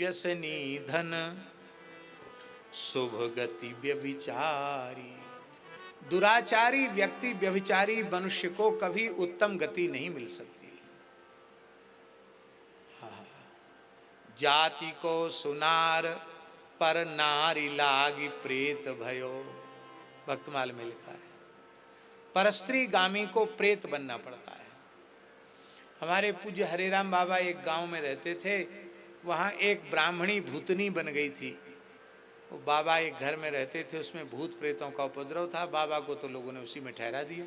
यश निधन शुभ गति व्यभिचारी। दुराचारी व्यक्ति, व्यभिचारी मनुष्य को कभी उत्तम गति नहीं मिल सकती। जाति को सुनार पर नारी लागी प्रेत भयो, भक्तमाल में लिखा है। परस्त्री गामी को प्रेत बनना पड़ता है। हमारे पूज्य हरिराम बाबा एक गांव में रहते थे, वहाँ एक ब्राह्मणी भूतनी बन गई थी। वो बाबा एक घर में रहते थे, उसमें भूत प्रेतों का उपद्रव था। बाबा को तो लोगों ने उसी में ठहरा दिया।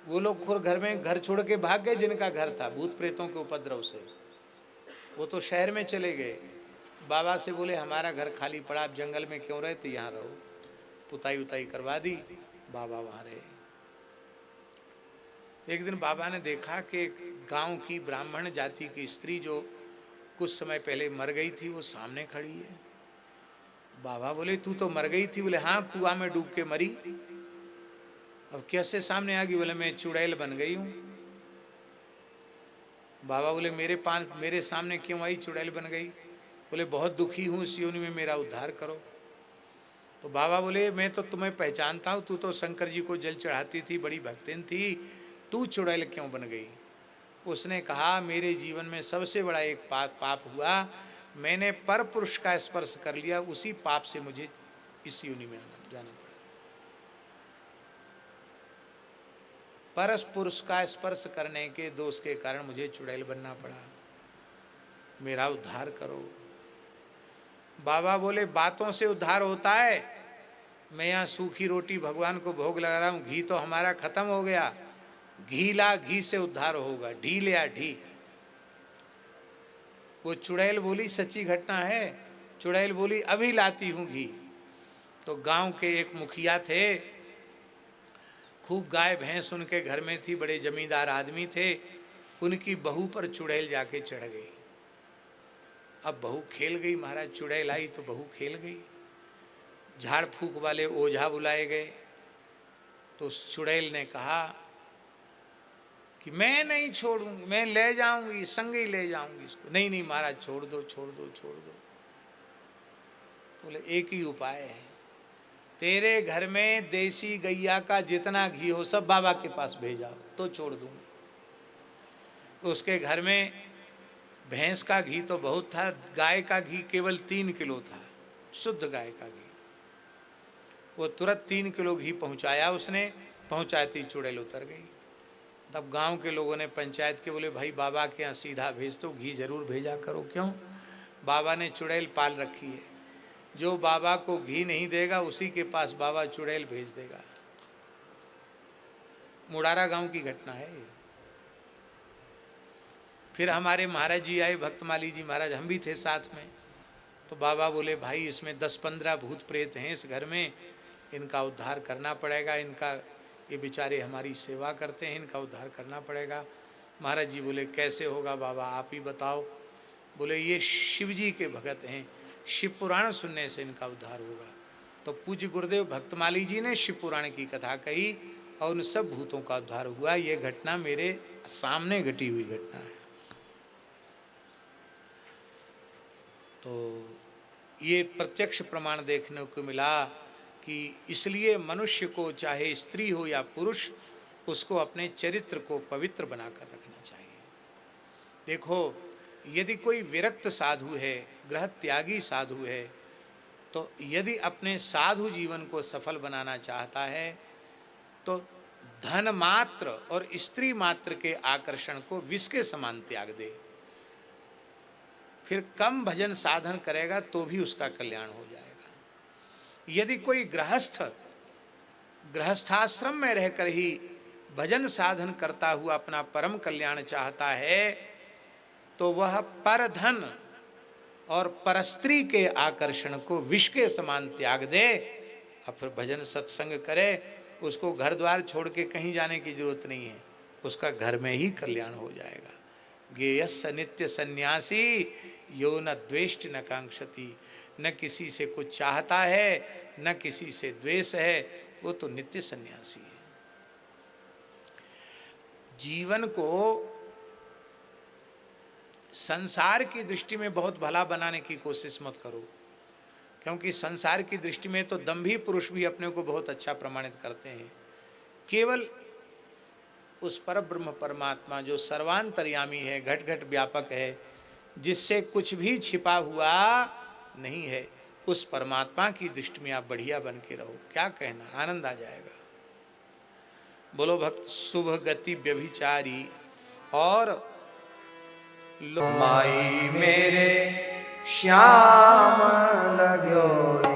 वो लोग खुद घर छोड़ के भाग गए जिनका घर था भूत प्रेतों के उपद्रव से। वो तो शहर में चले गए। बाबा से बोले हमारा घर खाली पड़ा, आप जंगल में क्यों रहे, तो यहाँ रहो। पुताई उताई करवा दी, बाबा वहाँ रहे। एक दिन बाबा ने देखा कि गांव की ब्राह्मण जाति की स्त्री जो कुछ समय पहले मर गई थी वो सामने खड़ी है। बाबा बोले तू तो मर गई थी? बोले हाँ, कुआं में डूब के मरी। अब कैसे सामने आ गई? बोले मैं चुड़ैल बन गई हूँ। बाबा बोले मेरे सामने क्यों आई, चुड़ैल बन गई? बोले बहुत दुखी हूँ, इस योनि में मेरा उद्धार करो। तो बाबा बोले मैं तो तुम्हें पहचानता हूँ, तू तो शंकर जी को जल चढ़ाती थी, बड़ी भक्तिन थी, तू चुड़ैल क्यों बन गई? उसने कहा मेरे जीवन में सबसे बड़ा एक पाप हुआ, मैंने पर पुरुष का स्पर्श कर लिया, उसी पाप से मुझे इस योनि में जाना पड़ा। पर पुरुष का स्पर्श करने के दोष के कारण मुझे चुड़ैल बनना पड़ा, मेरा उद्धार करो। बाबा बोले बातों से उद्धार होता है? मैं यहाँ सूखी रोटी भगवान को भोग लगा रहा हूँ, घी तो हमारा खत्म हो गया, घी ला, घी से उद्धार होगा, ढी ले आ ढी। वो चुड़ैल बोली सच्ची घटना है। चुड़ैल बोली अभी लाती हूँ घी। तो गांव के एक मुखिया थे, खूब गाय भैंस उनके घर में थी, बड़े जमींदार आदमी थे। उनकी बहू पर चुड़ैल जाके चढ़ गई। अब बहू खेल गई, महाराज चुड़ैल आई तो बहू खेल गई। झाड़ फूक वाले ओझा बुलाए गए तो उस चुड़ैल ने कहा कि मैं नहीं छोड़ूंगी, मैं ले जाऊंगी, संग ही ले जाऊंगी इसको। नहीं नहीं महाराज छोड़ दो छोड़ दो छोड़ दो। बोले एक ही उपाय है, तेरे घर में देसी गैया का जितना घी हो सब बाबा के पास भेजाओ तो छोड़ दूंगी। तो उसके घर में भैंस का घी तो बहुत था, गाय का घी केवल 3 किलो था, शुद्ध गाय का घी। वो तुरंत 3 किलो घी पहुंचाया उसने, पहुंचाती चुड़ैल उतर गई। तब गांव के लोगों ने पंचायत के बोले भाई बाबा के यहाँ सीधा भेज दो, घी जरूर भेजा करो। क्यों? बाबा ने चुड़ैल पाल रखी है, जो बाबा को घी नहीं देगा उसी के पास बाबा चुड़ैल भेज देगा। मुड़ारा गांव की घटना है। फिर हमारे महाराज जी आए, भक्तमाली जी महाराज, हम भी थे साथ में। तो बाबा बोले भाई इसमें 10-15 भूत प्रेत हैं इस घर में, इनका उद्धार करना पड़ेगा, इनका ये बेचारे हमारी सेवा करते हैं, इनका उद्धार करना पड़ेगा। महाराज जी बोले कैसे होगा बाबा, आप ही बताओ। बोले ये शिव जी के भगत हैं, शिव पुराण सुनने से इनका उद्धार होगा। तो पूज्य गुरुदेव भक्तमाली जी ने शिव पुराण की कथा कही और उन सब भूतों का उद्धार हुआ। ये घटना मेरे सामने घटी हुई घटना है। तो ये प्रत्यक्ष प्रमाण देखने को मिला कि इसलिए मनुष्य को चाहे स्त्री हो या पुरुष, उसको अपने चरित्र को पवित्र बनाकर रखना चाहिए। देखो यदि कोई विरक्त साधु है, गृह त्यागी साधु है, तो यदि अपने साधु जीवन को सफल बनाना चाहता है तो धन मात्र और स्त्री मात्र के आकर्षण को विष के समान त्याग दे। फिर कम भजन साधन करेगा तो भी उसका कल्याण हो जाएगा। यदि कोई गृहस्थाश्रम में रहकर ही भजन साधन करता हुआ अपना परम कल्याण चाहता है तो वह पर धन और परस्त्री के आकर्षण को विष के समान त्याग दे और फिर भजन सत्संग करे। उसको घर द्वार छोड़ के कहीं जाने की जरूरत नहीं है, उसका घर में ही कल्याण हो जाएगा। गेयस्य नित्य सन्यासी यो न द्वेष्ट न कांक्षति, न किसी से कुछ चाहता है न किसी से द्वेष है, वो तो नित्य सन्यासी है। जीवन को संसार की दृष्टि में बहुत भला बनाने की कोशिश मत करो, क्योंकि संसार की दृष्टि में तो दंभी पुरुष भी अपने को बहुत अच्छा प्रमाणित करते हैं। केवल उस परब्रह्म परमात्मा जो सर्वांतर्यामी है, घट घट व्यापक है, जिससे कुछ भी छिपा हुआ नहीं है, उस परमात्मा की दृष्टि में आप बढ़िया बन के रहो। क्या कहना, आनंद आ जाएगा। बोलो भक्त शुभ गति व्यभिचारी और माई मेरे श्याम लगो